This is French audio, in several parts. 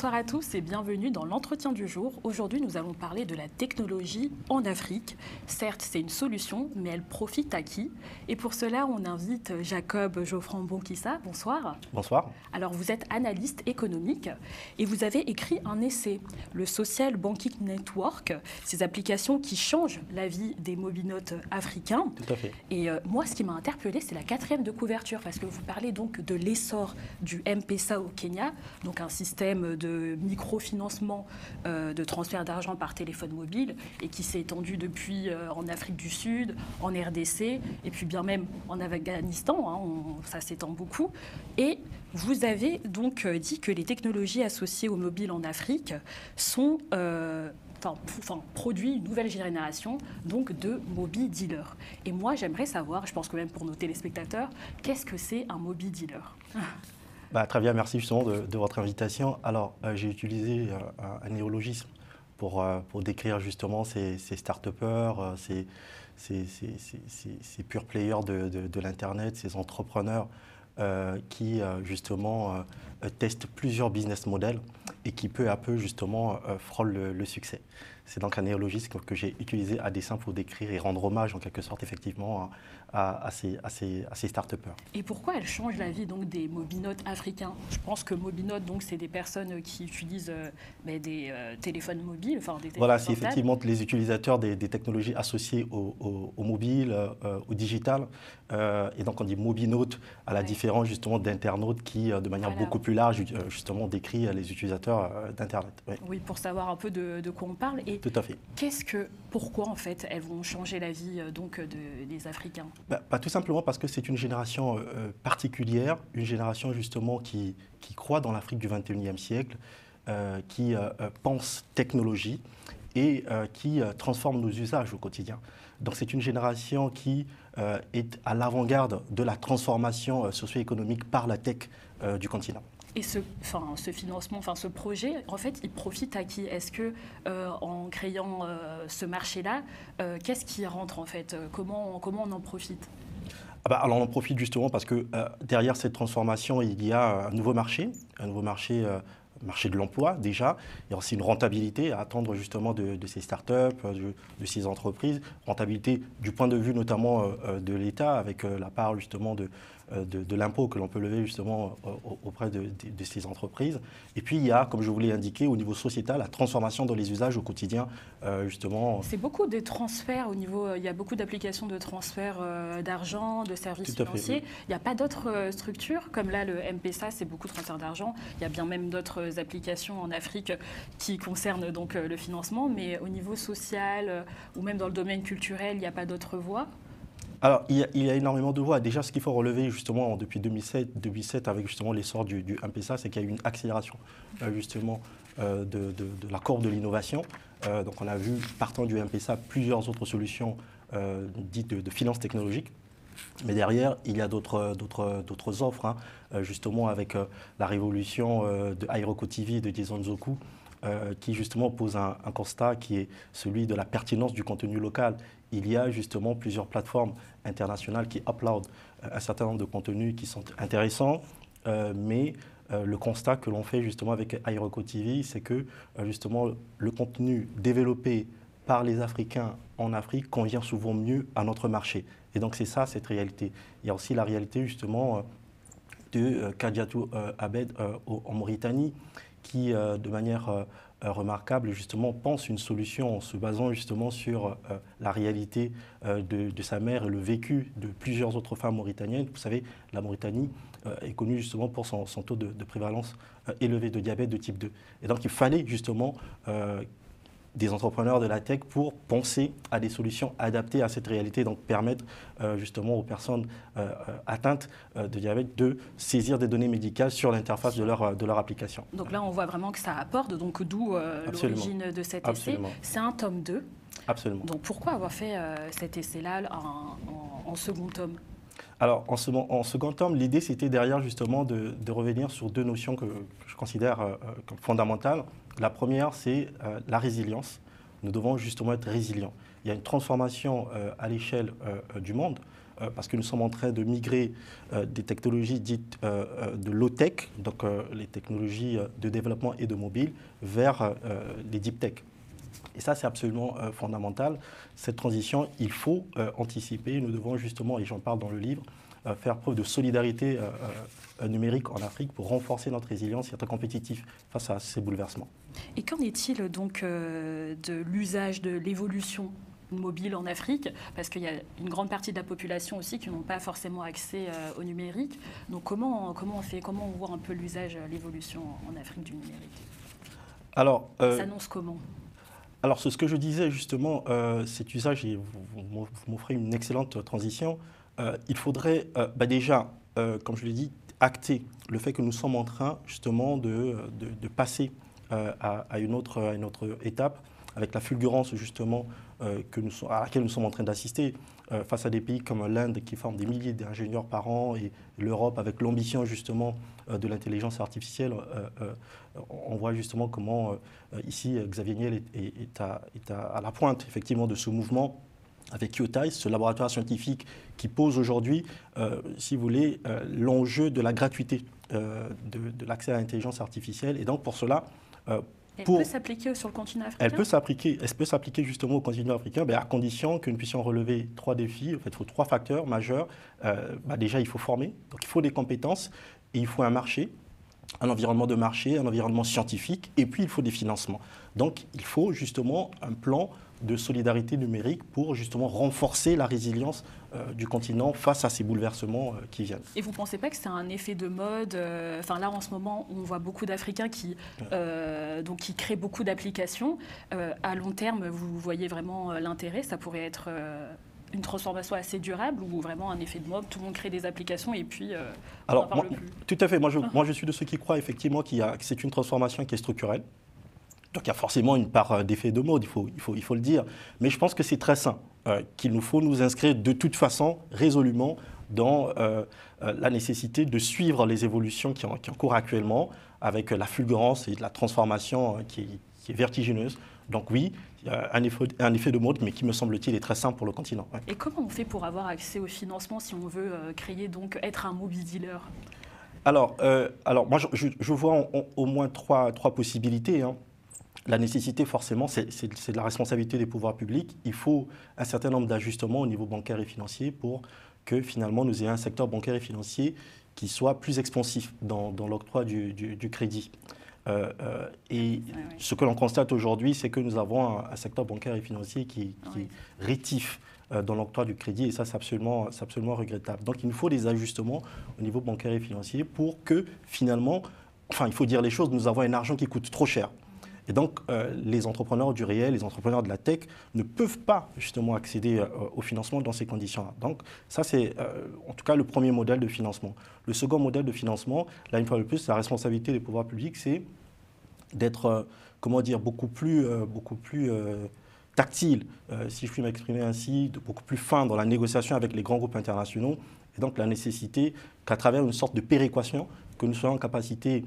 Bonsoir à tous et bienvenue dans l'entretien du jour. Aujourd'hui, nous allons parler de la technologie en Afrique. Certes, c'est une solution, mais elle profite à qui? Et pour cela, on invite Jacob Geoffran-Bonkissa. Bonsoir. Bonsoir. Alors, vous êtes analyste économique et vous avez écrit un essai, le Social Banking Network, ces applications qui changent la vie des mobinotes africains. Tout à fait. Et moi, ce qui m'a interpellée, c'est la 4e de couverture, parce que vous parlez donc de l'essor du M-Pesa au Kenya, donc un système de microfinancement de transfert d'argent par téléphone mobile et qui s'est étendu depuis en Afrique du Sud, en RDC et puis bien même en Afghanistan, hein, ça s'étend beaucoup. Et vous avez donc dit que les technologies associées au mobile en Afrique sont produit une nouvelle génération donc de mobile dealer. Et moi, j'aimerais savoir, je pense que même pour nos téléspectateurs, qu'est-ce que c'est un mobile dealer? Très bien, merci justement de votre invitation. Alors, j'ai utilisé un néologisme pour décrire justement ces start-upers, ces pure players de l'Internet, ces entrepreneurs qui justement testent plusieurs business models et qui peu à peu justement frôlent le succès. C'est donc un néologisme que j'ai utilisé à dessein pour décrire et rendre hommage en quelque sorte effectivement à ces start-upers. Et pourquoi elles changent la vie donc des mobinotes africains? Je pense que mobinotes, donc c'est des personnes qui utilisent des téléphones mobiles, enfin des téléphones Voilà, c'est portables. effectivement les utilisateurs des technologies associées au mobile, au digital. Et donc on dit mobinote à la différence justement d'internautes qui, de manière beaucoup plus large, justement décrit les utilisateurs d'Internet. Oui. Oui, pour savoir un peu de quoi on parle. Et tout à fait. Pourquoi en fait elles vont changer la vie des Africains? Tout simplement parce que c'est une génération particulière, une génération justement qui croit dans l'Afrique du 21e siècle, qui pense technologie et qui transforme nos usages au quotidien. Donc c'est une génération qui est à l'avant-garde de la transformation socio-économique par la tech du continent. Et ce financement, ce projet, en fait, il profite à qui? Est-ce que en créant ce marché-là, qu'est-ce qui rentre en fait? Comment on en profite? Alors on en profite justement parce que derrière cette transformation, il y a un nouveau marché marché de l'emploi déjà. Il y a aussi une rentabilité à attendre justement de ces startups, de ces entreprises. Rentabilité du point de vue notamment de l'État avec la part justement de l'impôt que l'on peut lever justement auprès de ces entreprises. Et puis il y a, comme je vous l'ai indiqué, au niveau sociétal, la transformation dans les usages au quotidien justement. C'est beaucoup de transferts au niveau, il y a beaucoup d'applications de transfert d'argent, de services financiers. Oui. Il n'y a pas d'autres structures, comme là le M-Pesa, c'est beaucoup de transfert d'argent. Il y a bien même d'autres applications en Afrique qui concernent donc le financement, mais au niveau social ou même dans le domaine culturel, il n'y a pas d'autres voies? Alors, il y a énormément de voies. Déjà, ce qu'il faut relever justement depuis 2007 avec justement l'essor du M-Pesa, c'est qu'il y a eu une accélération justement de la courbe de l'innovation. Donc, on a vu, partant du M-Pesa, plusieurs autres solutions dites de finances technologiques. Mais derrière, il y a d'autres offres, justement avec la révolution de Airoko TV, de Jason Zoku, qui justement pose un constat qui est celui de la pertinence du contenu local. Il y a justement plusieurs plateformes internationales qui uploadent un certain nombre de contenus qui sont intéressants, mais le constat que l'on fait justement avec Airoko TV, c'est que justement le contenu développé par les Africains en Afrique convient souvent mieux à notre marché. Et donc c'est ça, cette réalité. Il y a aussi la réalité justement de Kadiatou Abed en Mauritanie, qui de manière remarquable justement pense une solution en se basant justement sur la réalité de sa mère et le vécu de plusieurs autres femmes mauritaniennes. Vous savez, la Mauritanie est connue justement pour son taux de prévalence élevé de diabète de type 2. Et donc il fallait justement des entrepreneurs de la tech pour penser à des solutions adaptées à cette réalité, donc permettre justement aux personnes atteintes de diabète de saisir des données médicales sur l'interface de leur application. Donc là, on voit vraiment que ça apporte, donc d'où l'origine de cet essai. C'est un tome 2. Absolument. Donc pourquoi avoir fait cet essai-là en second tome? Alors, en second tome, l'idée, c'était derrière justement de revenir sur deux notions que je considère comme fondamentales. La première, c'est la résilience. Nous devons justement être résilients. Il y a une transformation à l'échelle du monde parce que nous sommes en train de migrer des technologies dites de low-tech, donc les technologies de développement et de mobile, vers les deep tech. Et ça, c'est absolument fondamental. Cette transition, il faut anticiper. Nous devons justement, et j'en parle dans le livre, faire preuve de solidarité numérique en Afrique pour renforcer notre résilience et être compétitif face à ces bouleversements. Et qu'en est-il donc de l'usage de l'évolution mobile en Afrique, parce qu'il y a une grande partie de la population aussi qui n'ont pas forcément accès au numérique. Donc comment on fait, comment on voit un peu l'usage, l'évolution en Afrique du numérique? Alors, ça s'annonce comment? Alors, c'est ce que je disais justement, cet usage, et vous m'offrez une excellente transition. Il faudrait déjà, comme je l'ai dit, acter le fait que nous sommes en train justement de passer à une autre étape, avec la fulgurance justement à laquelle nous sommes en train d'assister face à des pays comme l'Inde qui forment des milliers d'ingénieurs par an et l'Europe avec l'ambition justement de l'intelligence artificielle. On voit justement comment ici Xavier Niel est à la pointe effectivement de ce mouvement avec QTICE, ce laboratoire scientifique qui pose aujourd'hui, si vous voulez, l'enjeu de la gratuité de l'accès à l'intelligence artificielle. Et donc pour cela, elle peut s'appliquer sur le continent africain? Elle peut s'appliquer justement au continent africain, à condition que nous puissions relever 3 défis. En fait, il faut 3 facteurs majeurs. Déjà, il faut former, donc il faut des compétences, et il faut un marché, un environnement de marché, un environnement scientifique, et puis il faut des financements. Donc il faut justement un plan de solidarité numérique pour justement renforcer la résilience du continent face à ces bouleversements qui viennent. Et vous ne pensez pas que c'est un effet de mode? Enfin là, en ce moment, on voit beaucoup d'Africains qui créent beaucoup d'applications. À long terme, vous voyez vraiment l'intérêt? Ça pourrait être une transformation assez durable ou vraiment un effet de mode? Tout le monde crée des applications et puis on n'en parle plus. Tout à fait. Moi, je suis de ceux qui croient effectivement que c'est une transformation qui est structurelle. Donc il y a forcément une part d'effet de mode, il faut le dire. Mais je pense que c'est très sain, qu'il nous faut nous inscrire de toute façon résolument dans la nécessité de suivre les évolutions qui en cours actuellement, avec la fulgurance et la transformation qui est vertigineuse. Donc oui, il y a un effet de mode, mais qui me semble-t-il est très sain pour le continent. Ouais. Et comment on fait pour avoir accès au financement si on veut être un mobile dealer? Alors moi je vois au moins trois possibilités. Hein. La nécessité, forcément, c'est de la responsabilité des pouvoirs publics. Il faut un certain nombre d'ajustements au niveau bancaire et financier pour que finalement nous ayons un secteur bancaire et financier qui soit plus expansif dans l'octroi du crédit. Ce que l'on constate aujourd'hui, c'est que nous avons un secteur bancaire et financier qui est rétif dans l'octroi du crédit, et ça, c'est absolument regrettable. Donc il nous faut des ajustements au niveau bancaire et financier pour que finalement, il faut dire les choses, nous avons un argent qui coûte trop cher. Et donc, les entrepreneurs du réel, les entrepreneurs de la tech ne peuvent pas justement accéder au financement dans ces conditions-là. Donc, ça, c'est en tout cas le premier modèle de financement. Le second modèle de financement, là, une fois de plus, la responsabilité des pouvoirs publics, c'est d'être, beaucoup plus tactile, si je puis m'exprimer ainsi, beaucoup plus fin dans la négociation avec les grands groupes internationaux. Et donc, la nécessité qu'à travers une sorte de péréquation, que nous soyons en capacité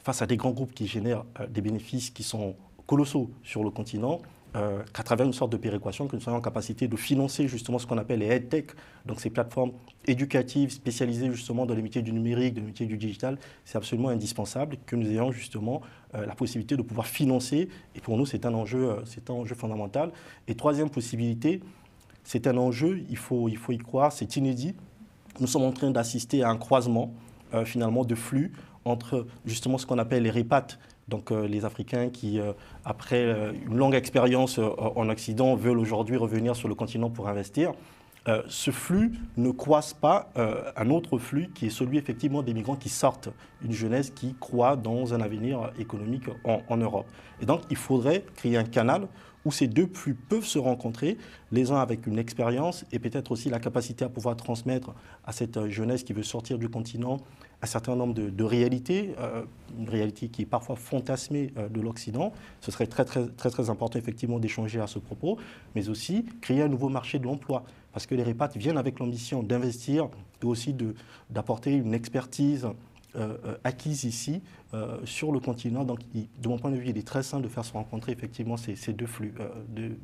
face à des grands groupes qui génèrent des bénéfices qui sont colossaux sur le continent, qu'à travers une sorte de péréquation, que nous soyons en capacité de financer justement ce qu'on appelle les EdTech, donc ces plateformes éducatives spécialisées justement dans les métiers du numérique, dans les métiers du digital. C'est absolument indispensable que nous ayons justement la possibilité de pouvoir financer, et pour nous c'est un enjeu fondamental. Et troisième possibilité, c'est un enjeu, il faut y croire, c'est inédit. Nous sommes en train d'assister à un croisement finalement de flux entre justement ce qu'on appelle les répates, donc les Africains qui, après une longue expérience en Occident, veulent aujourd'hui revenir sur le continent pour investir. Ce flux ne croise pas un autre flux qui est celui effectivement des migrants qui sortent, une jeunesse qui croit dans un avenir économique en Europe. Et donc il faudrait créer un canal où ces deux flux peuvent se rencontrer, les uns avec une expérience et peut-être aussi la capacité à pouvoir transmettre à cette jeunesse qui veut sortir du continent un certain nombre de réalités, une réalité qui est parfois fantasmée de l'Occident. Ce serait très, très, très, très important effectivement d'échanger à ce propos, mais aussi créer un nouveau marché de l'emploi. Parce que les répates viennent avec l'ambition d'investir et aussi d'apporter une expertise acquises ici sur le continent. Donc, de mon point de vue, il est très sain de faire se rencontrer effectivement ces deux flux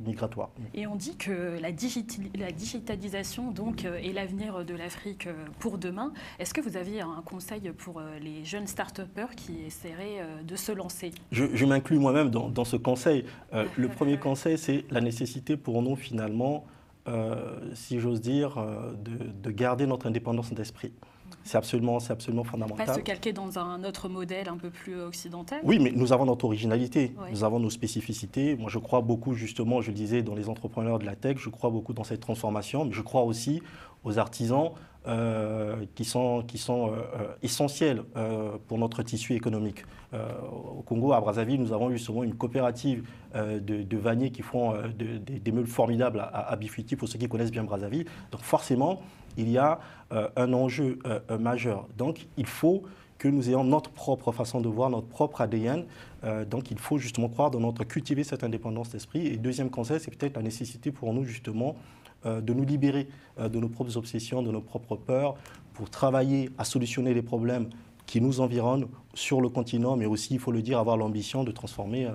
migratoires. Et on dit que la digitalisation donc, est l'avenir de l'Afrique pour demain. Est-ce que vous aviez un conseil pour les jeunes start-upers qui essaieraient de se lancer? Je m'inclus moi-même dans ce conseil. Le premier conseil, c'est la nécessité pour nous finalement, si j'ose dire, de garder notre indépendance d'esprit. C'est absolument fondamental. Pas se calquer dans un autre modèle un peu plus occidental. Oui, mais nous avons notre originalité, ouais. Nous avons nos spécificités. Moi, je crois beaucoup, justement, je le disais, dans les entrepreneurs de la tech, je crois beaucoup dans cette transformation, mais je crois aussi aux artisans qui sont essentiels pour notre tissu économique. Au Congo, à Brazzaville, nous avons justement une coopérative de vanniers qui font des meubles formidables à Bifouti, pour ceux qui connaissent bien Brazzaville. Donc forcément, il y a un enjeu majeur. Donc il faut que nous ayons notre propre façon de voir, notre propre ADN. Donc il faut justement croire dans cultiver cette indépendance d'esprit. Et deuxième conseil, c'est peut-être la nécessité pour nous justement de nous libérer de nos propres obsessions, de nos propres peurs, pour travailler à solutionner les problèmes qui nous environnent sur le continent, mais aussi, il faut le dire, avoir l'ambition de transformer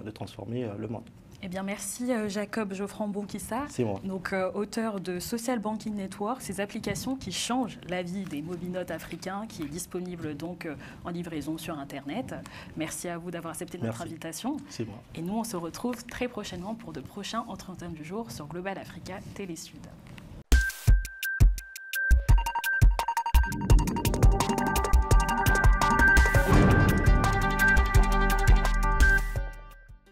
le monde. Eh bien, merci Jacob Geoffran-Bonkissa, donc auteur de Social Banking Network, ces applications qui changent la vie des mobinotes africains, qui est disponible donc en livraison sur Internet. Merci à vous d'avoir accepté notre invitation. C'est moi. Et nous, on se retrouve très prochainement pour de prochains entretiens du jour sur Global Africa Télé Sud.